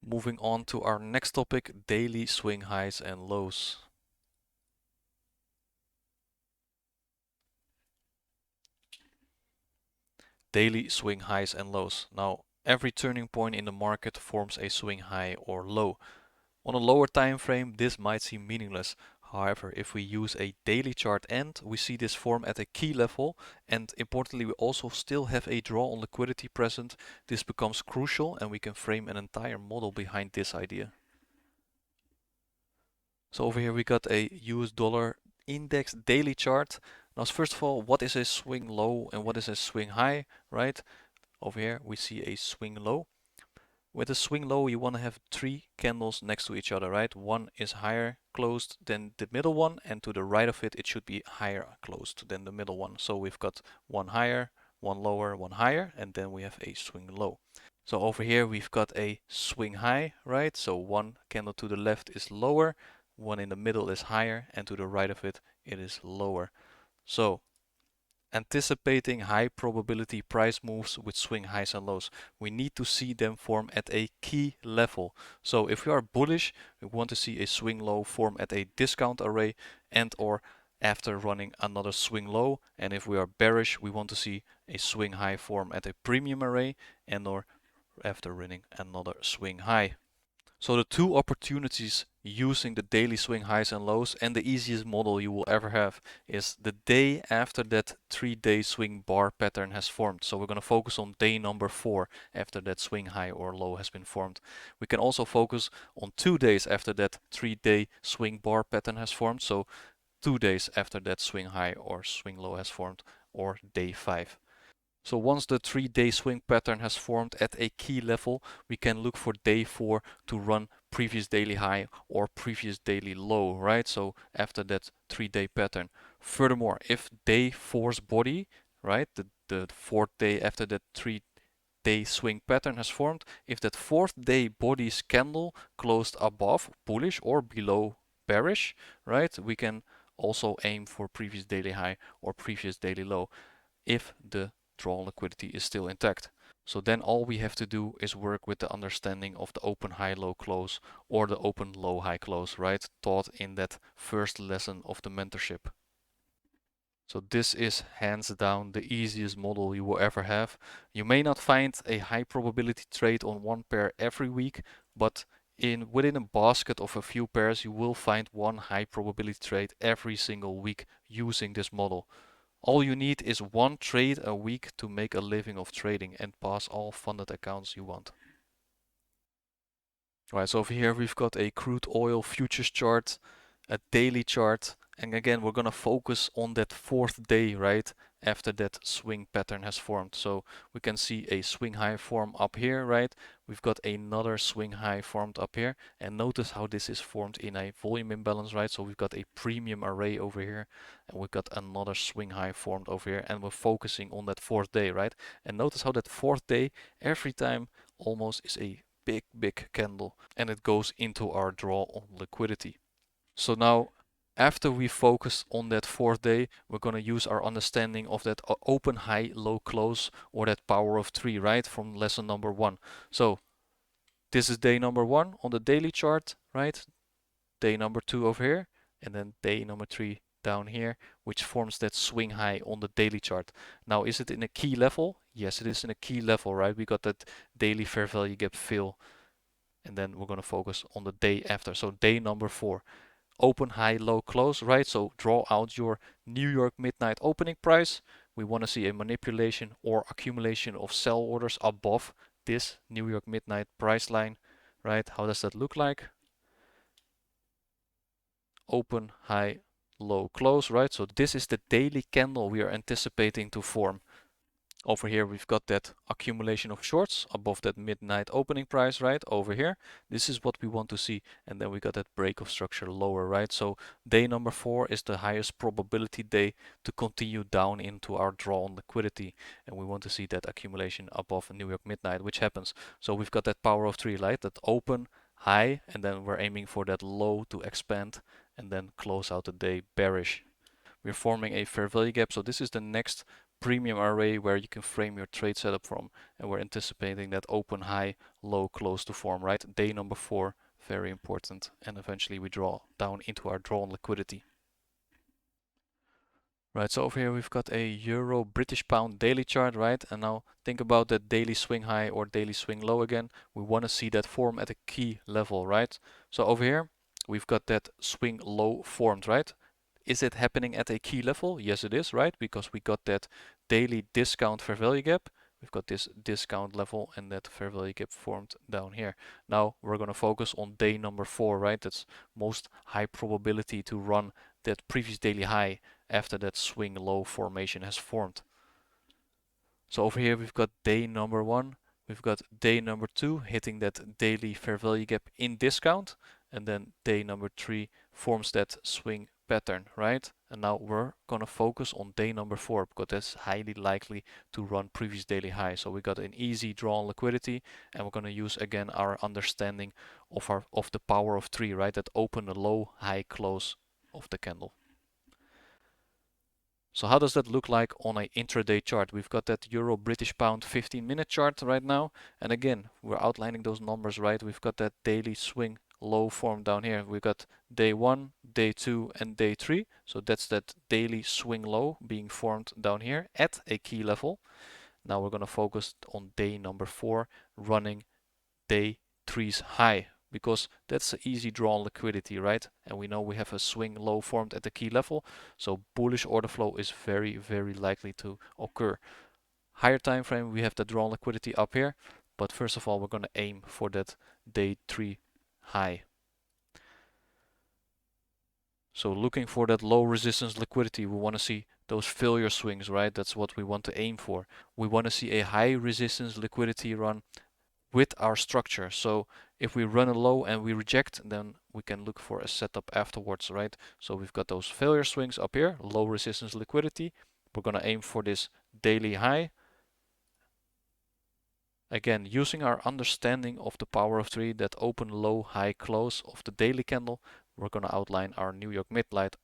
Moving on to our next topic, daily swing highs and lows. Daily swing highs and lows. Now, every turning point in the market forms a swing high or low. On a lower time frame, this might seem meaningless. However, if we use a daily chart and we see this form at a key level, and importantly, we also still have a draw on liquidity present, this becomes crucial and we can frame an entire model behind this idea. So over here we got a US dollar index daily chart. Now, first of all, what is a swing low and what is a swing high, right? Over here we see a swing low. With a swing low, you want to have three candles next to each other, right? One is higher closed than the middle one, and to the right of it, it should be higher closed than the middle one. So we've got one higher, one lower, one higher, and then we have a swing low. So over here, we've got a swing high, right? So one candle to the left is lower, one in the middle is higher, and to the right of it, it is lower. So anticipating high probability price moves with swing highs and lows. We need to see them form at a key level. So if we are bullish, we want to see a swing low form at a discount array and or after running another swing low. And if we are bearish, we want to see a swing high form at a premium array and or after running another swing high. So the two opportunities using the daily swing highs and lows, and the easiest model you will ever have, is the day after that 3-day swing bar pattern has formed. So we're going to focus on day number 4 after that swing high or low has been formed. We can also focus on 2 days after that 3-day swing bar pattern has formed. So 2 days after that swing high or swing low has formed, or day 5. So once the 3-day swing pattern has formed at a key level, we can look for day 4 to run previous daily high or previous daily low, right? So after that 3-day pattern. Furthermore, if day 4's body, right, the 4th day after that 3-day swing pattern has formed, if that 4th day body's candle closed above bullish or below bearish, right, we can also aim for previous daily high or previous daily low if the draw liquidity is still intact. So then all we have to do is work with the understanding of the open high low close or the open low high close, right? Taught in that first lesson of the mentorship. So this is hands down the easiest model you will ever have. You may not find a high probability trade on one pair every week, but within a basket of a few pairs, you will find one high probability trade every single week using this model. All you need is one trade a week to make a living of trading and pass all funded accounts you want. Right, so over here we've got a crude oil futures chart, a daily chart, and again we're gonna focus on that 4th day, right, after that swing pattern has formed. So we can see a swing high form up here, right? We've got another swing high formed up here, and notice how this is formed in a volume imbalance, right? So we've got a premium array over here, and we've got another swing high formed over here, and we're focusing on that 4th day, right? And notice how that 4th day every time almost is a big candle, and it goes into our draw on liquidity. So now after we focus on that 4th day, we're going to use our understanding of that open high low close or that power of 3, right, from lesson number 1. So this is day number 1 on the daily chart, right? Day number 2 over here, and then day number 3 down here, which forms that swing high on the daily chart. Now, is it in a key level? Yes, it is in a key level, right? We got that daily fair value gap fill, and then we're going to focus on the day after. So day number 4, open high low close, right? So draw out your New York midnight opening price. We want to see a manipulation or accumulation of sell orders above this New York midnight price line, right? How does that look like? Open high low close, right? So this is the daily candle we are anticipating to form. Over here we've got that accumulation of shorts above that midnight opening price, right? Over here, this is what we want to see, and then we got that break of structure lower, right? So day number 4 is the highest probability day to continue down into our draw on liquidity, and we want to see that accumulation above New York midnight, which happens. So we've got that power of 3, right? That open high, and then we're aiming for that low to expand and then close out the day bearish. We're forming a fair value gap, so this is the next premium array where you can frame your trade setup from, and we're anticipating that open, high, low, close to form, right? Day number 4, very important, and eventually we draw down into our drawn liquidity. Right, so over here we've got a Euro British Pound daily chart, right? And now think about that daily swing high or daily swing low again. We want to see that form at a key level, right? So over here we've got that swing low formed, right? Is it happening at a key level? Yes, it is, right? Because we got that daily discount fair value gap. We've got this discount level and that fair value gap formed down here. Now we're going to focus on day number 4, right? That's most high probability to run that previous daily high after that swing low formation has formed. So over here we've got day number 1, we've got day number 2 hitting that daily fair value gap in discount, and then day number 3 forms that swing pattern, right? And now we're gonna focus on day number 4 because that's highly likely to run previous daily high. So we got an easy draw on liquidity, and we're gonna use again our understanding of the power of 3, right? That open, a low, high, close of the candle. So how does that look like on an intraday chart? We've got that Euro British Pound 15-minute chart right now. And again, we're outlining those numbers, right? We've got that daily swing low form down here. We've got day 1, day 2, and day 3. So that's that daily swing low being formed down here at a key level. Now we're going to focus on day number 4, running day 3's high, because that's an easy draw on liquidity, right? And we know we have a swing low formed at the key level, so bullish order flow is very, very likely to occur. Higher time frame, we have the draw on liquidity up here, but first of all, we're going to aim for that day 3 high. So looking for that low resistance liquidity, we want to see those failure swings, right? That's what we want to aim for. We want to see a high resistance liquidity run with our structure. So if we run a low and we reject, then we can look for a setup afterwards, right? So we've got those failure swings up here, low resistance liquidity. We're going to aim for this daily high. Again, using our understanding of the power of 3, that open, low, high, close of the daily candle, we're going to outline our New York midnight.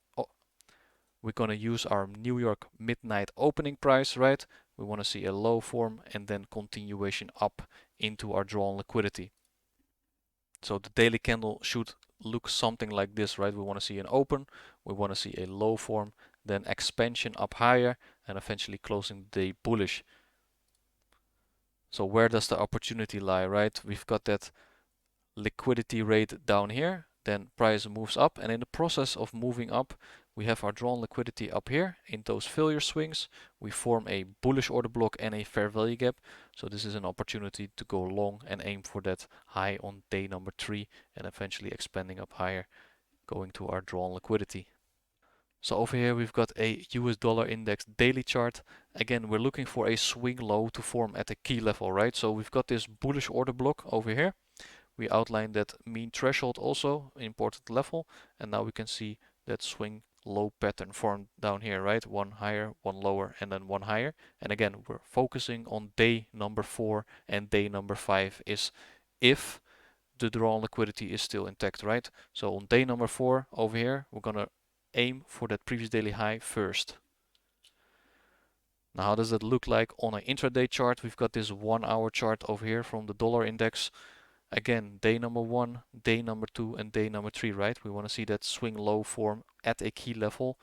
We're going to use our New York midnight opening price, right? We want to see a low form and then continuation up into our drawn liquidity. So the daily candle should look something like this, right? We want to see an open, we want to see a low form, then expansion up higher, and eventually closing the day bullish. So where does the opportunity lie, right? We've got that liquidity rate down here, then price moves up, and in the process of moving up, we have our drawn liquidity up here. In those failure swings, we form a bullish order block and a fair value gap. So this is an opportunity to go long and aim for that high on day number 3 and eventually expanding up higher, going to our drawn liquidity. So over here we've got a US dollar index daily chart. Again, we're looking for a swing low to form at a key level, right? So we've got this bullish order block over here. We outlined that mean threshold also, an important level, and now we can see that swing low pattern formed down here, right? One higher, one lower, and then one higher. And again, we're focusing on day number 4 and day number 5 is if the drawn liquidity is still intact, right? So on day number 4 over here, we're gonna aim for that previous daily high first. Now how does that look like on an intraday chart? We've got this 1 hour chart over here from the dollar index. Again, day number 1, day number 2, and day number 3, right? We want to see that swing low form at a key level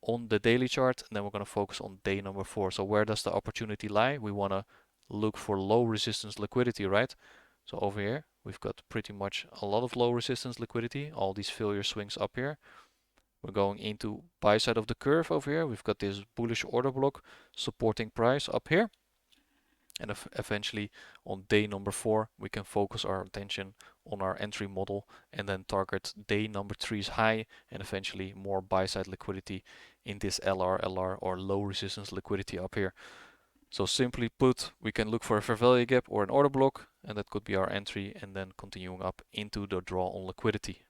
on the daily chart, and then we're going to focus on day number 4. So where does the opportunity lie? We want to look for low resistance liquidity, right? So over here, we've got pretty much a lot of low resistance liquidity, all these failure swings up here. We're going into buy side of the curve over here. We've got this bullish order block supporting price up here. And eventually on day number 4, we can focus our attention on our entry model and then target day number 3's high and eventually more buy side liquidity in this LR or low resistance liquidity up here. So simply put, we can look for a fair value gap or an order block, and that could be our entry, and then continuing up into the draw on liquidity.